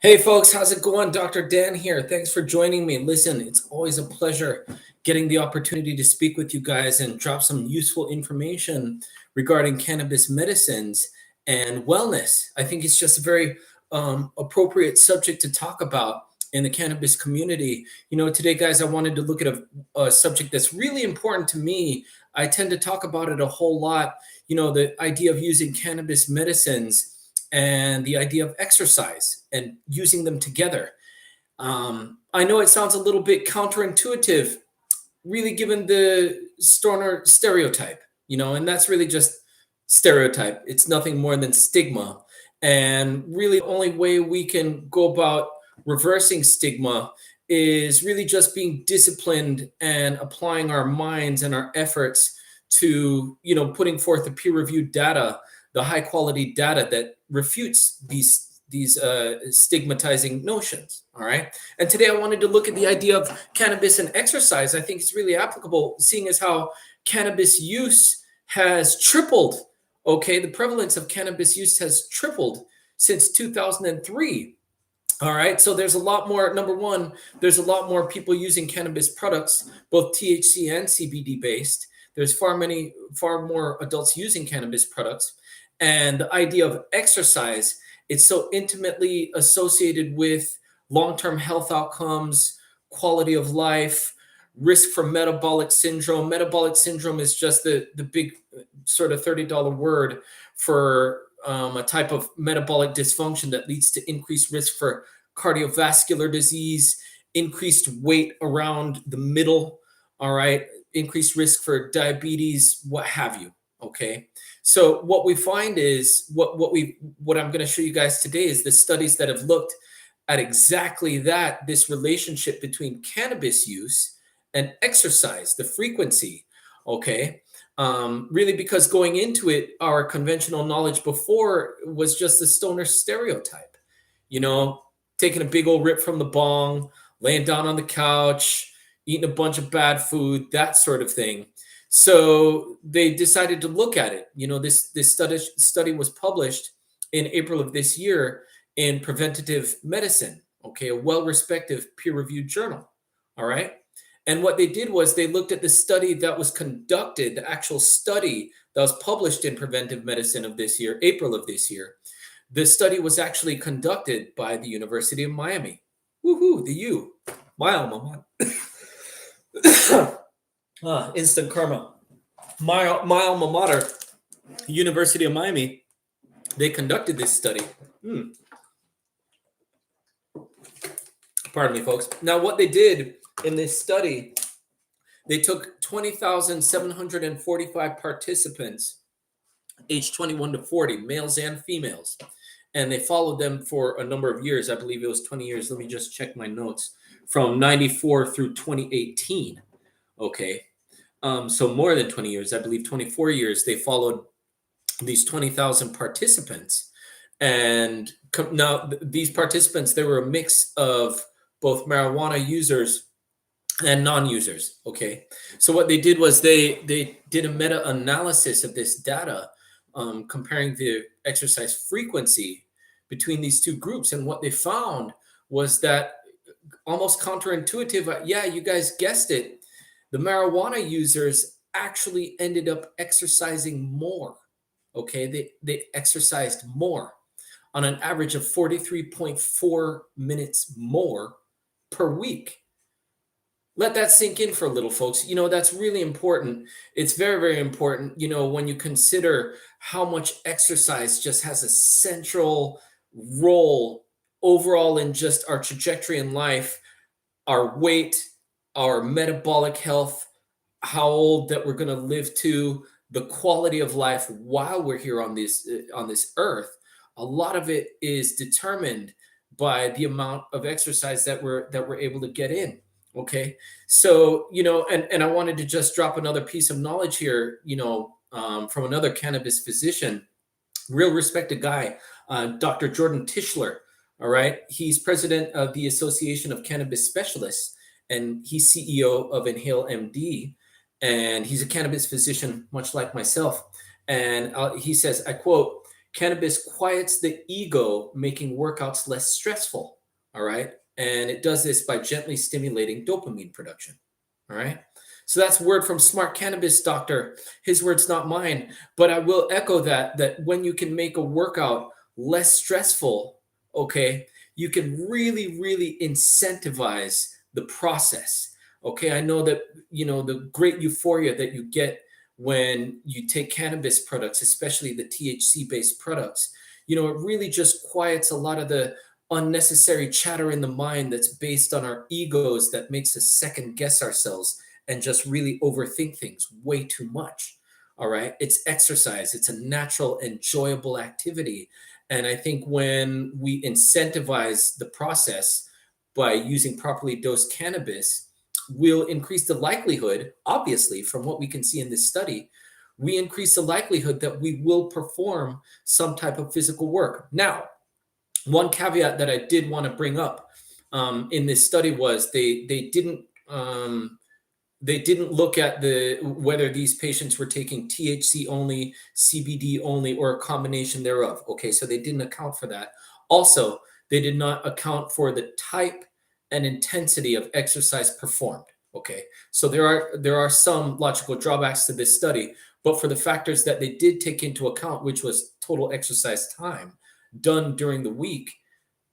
Hey folks, how's it going? Dr. Dan here. Thanks for joining me. Listen, it's always a pleasure getting the opportunity to speak with you guys and drop some useful information regarding cannabis medicines and wellness. I think it's just a very appropriate subject to talk about in the cannabis community. Today, guys, I wanted to look at a subject that's really important to me. I tend to talk about it a whole lot. The idea of using cannabis medicines and the idea of exercise and using them together. I know it sounds a little bit counterintuitive, really, given the stoner stereotype, and that's really just stereotype. It's nothing more than stigma. And really, the only way we can go about reversing stigma is really just being disciplined and applying our minds and our efforts to, putting forth the peer-reviewed data, the high-quality data that refutes these stigmatizing notions. All right. And today I wanted to look at the idea of cannabis and exercise. I think it's really applicable, seeing as how cannabis use has tripled. Okay. The prevalence of cannabis use has tripled since 2003. All right. So there's a lot more. Number one, there's a lot more people using cannabis products, both THC and CBD based. There's far more adults using cannabis products. And the idea of exercise, it's so intimately associated with long-term health outcomes, quality of life, risk for metabolic syndrome. Metabolic syndrome is just the big sort of $30 word for a type of metabolic dysfunction that leads to increased risk for cardiovascular disease, increased weight around the middle, all right, increased risk for diabetes, what have you. Okay, so what we find is what I'm going to show you guys today is the studies that have looked at exactly that, this relationship between cannabis use and exercise, the frequency. Okay, really, because going into it, our conventional knowledge before was just the stoner stereotype, taking a big old rip from the bong, laying down on the couch, eating a bunch of bad food, that sort of thing. So they decided to look at it. This study was published in April of this year in Preventative Medicine, okay, a well-respected peer-reviewed journal, all right? And what they did was they looked at the study that was conducted, the actual study that was published in Preventive Medicine of this year, April of this year. The study was actually conducted by the University of Miami. Woohoo, the U, my alma mater. Instant karma. My alma mater, University of Miami, they conducted this study. Pardon me, folks. Now, what they did in this study, they took 20,745 participants, aged 21 to 40, males and females, and they followed them for a number of years. I believe it was 20 years. Let me just check my notes. From 94 through 2018. Okay. So more than 20 years, I believe 24 years, they followed these 20,000 participants. And now these participants, they were a mix of both marijuana users and non-users. Okay. So what they did was they did a meta-analysis of this data, comparing the exercise frequency between these two groups. And what they found was that, almost counterintuitive, yeah, you guys guessed it, the marijuana users actually ended up exercising more. Okay, they exercised more, on an average of 43.4 minutes more per week. Let that sink in for a little, folks. That's really important. It's very, very important, when you consider how much exercise just has a central role overall in just our trajectory in life, our weight, our metabolic health, how old that we're going to live to, the quality of life while we're here on this earth. A lot of it is determined by the amount of exercise that we're able to get in. Okay, so and I wanted to just drop another piece of knowledge here, from another cannabis physician, real respected guy, Dr. Jordan Tischler. All right, he's president of the Association of Cannabis Specialists, and he's CEO of Inhale MD, and he's a cannabis physician, much like myself. And he says, I quote, Cannabis quiets the ego, making workouts less stressful. All right. And it does this by gently stimulating dopamine production. All right. So that's word from Smart Cannabis Doctor. His words, not mine. But I will echo that when you can make a workout less stressful, okay, you can really, really incentivize the process. Okay. I know that, the great euphoria that you get when you take cannabis products, especially the THC based products, it really just quiets a lot of the unnecessary chatter in the mind that's based on our egos that makes us second guess ourselves and just really overthink things way too much. All right. It's exercise, it's a natural, enjoyable activity. And I think when we incentivize the process by using properly dosed cannabis, we'll increase the likelihood, obviously, from what we can see in this study, we increase the likelihood that we will perform some type of physical work. Now, one caveat that I did want to bring up in this study was they didn't look at whether these patients were taking THC only, CBD only, or a combination thereof. Okay, so they didn't account for that. Also, they did not account for the type and intensity of exercise performed. Okay, so there are some logical drawbacks to this study, but for the factors that they did take into account, which was total exercise time done during the week,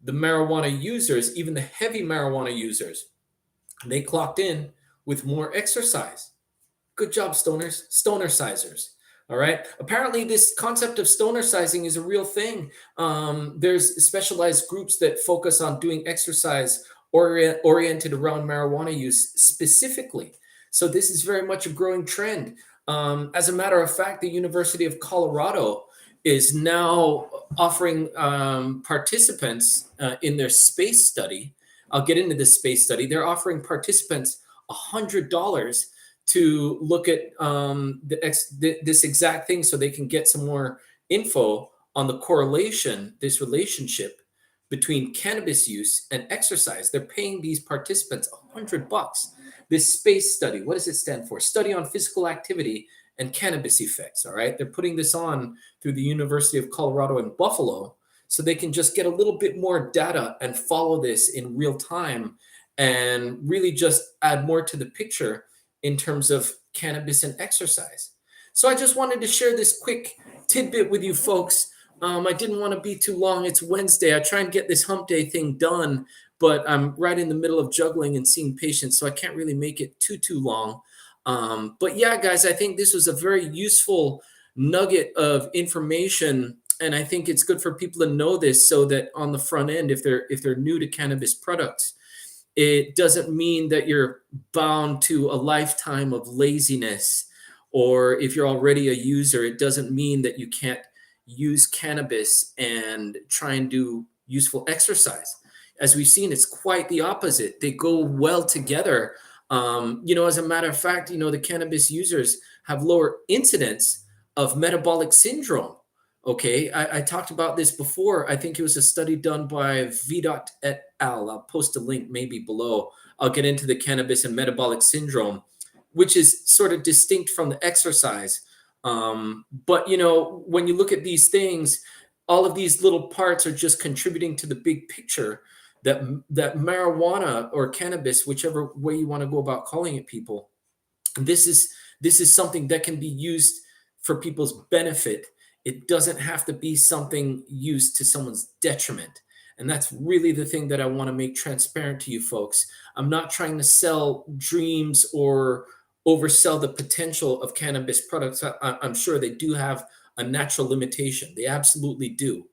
the marijuana users, even the heavy marijuana users, they clocked in with more exercise. Good job, stoners, stoner sizers. All right. Apparently, this concept of stoner sizing is a real thing. There's specialized groups that focus on doing exercise oriented around marijuana use specifically. So this is very much a growing trend. As a matter of fact, the University of Colorado is now offering participants in their space study. I'll get into this space study. They're offering participants $100 to look at this exact thing so they can get some more info on the correlation, this relationship between cannabis use and exercise. They're paying these participants $100. This space study, what does it stand for? Study on physical activity and cannabis effects. All right. They're putting this on through the University of Colorado in Buffalo so they can just get a little bit more data and follow this in real time and really just add more to the picture in terms of cannabis and exercise. So I just wanted to share this quick tidbit with you folks. I didn't want to be too long. It's Wednesday. I try and get this hump day thing done, but I'm right in the middle of juggling and seeing patients, so I can't really make it too long. But yeah, guys, I think this was a very useful nugget of information, and I think it's good for people to know this so that on the front end, if they're new to cannabis products, it doesn't mean that you're bound to a lifetime of laziness, or if you're already a user, it doesn't mean that you can't use cannabis and try and do useful exercise. As we've seen, it's quite the opposite. They go well together. As a matter of fact, the cannabis users have lower incidence of metabolic syndrome. Okay, I talked about this before. I think it was a study done by Vidot et al. I'll post a link maybe below. I'll get into the cannabis and metabolic syndrome, which is sort of distinct from the exercise. But when you look at these things, all of these little parts are just contributing to the big picture that marijuana or cannabis, whichever way you want to go about calling it, people, this is something that can be used for people's benefit. It doesn't have to be something used to someone's detriment. And that's really the thing that I want to make transparent to you folks. I'm not trying to sell dreams or oversell the potential of cannabis products. I'm sure they do have a natural limitation. They absolutely do.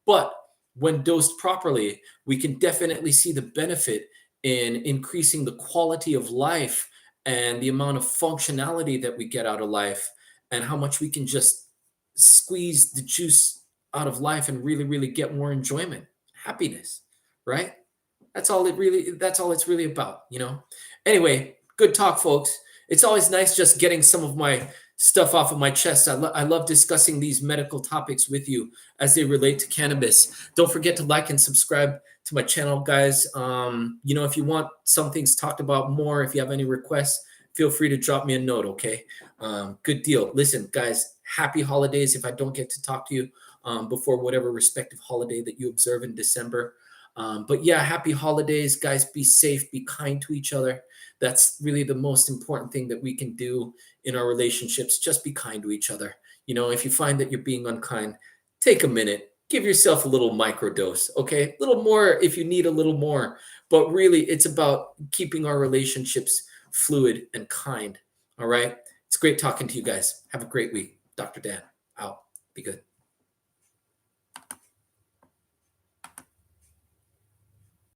But when dosed properly, we can definitely see the benefit in increasing the quality of life and the amount of functionality that we get out of life, and how much we can just squeeze the juice out of life and really, really get more enjoyment, happiness, right? That's all it's really about, Anyway, good talk, folks. It's always nice just getting some of my stuff off of my chest. I love discussing these medical topics with you as they relate to cannabis. Don't forget to like and subscribe to my channel, guys. If you want some things talked about more, if you have any requests, feel free to drop me a note, okay? Good deal. Listen, guys, happy holidays if I don't get to talk to you. before whatever respective holiday that you observe in December. But yeah, happy holidays, guys. Be safe, be kind to each other. That's really the most important thing that we can do in our relationships. Just be kind to each other. You know, if you find that you're being unkind, take a minute, give yourself a little microdose, okay? A little more if you need a little more. But really, it's about keeping our relationships fluid and kind. All right. It's great talking to you guys. Have a great week. Dr. Dan, out. Be good.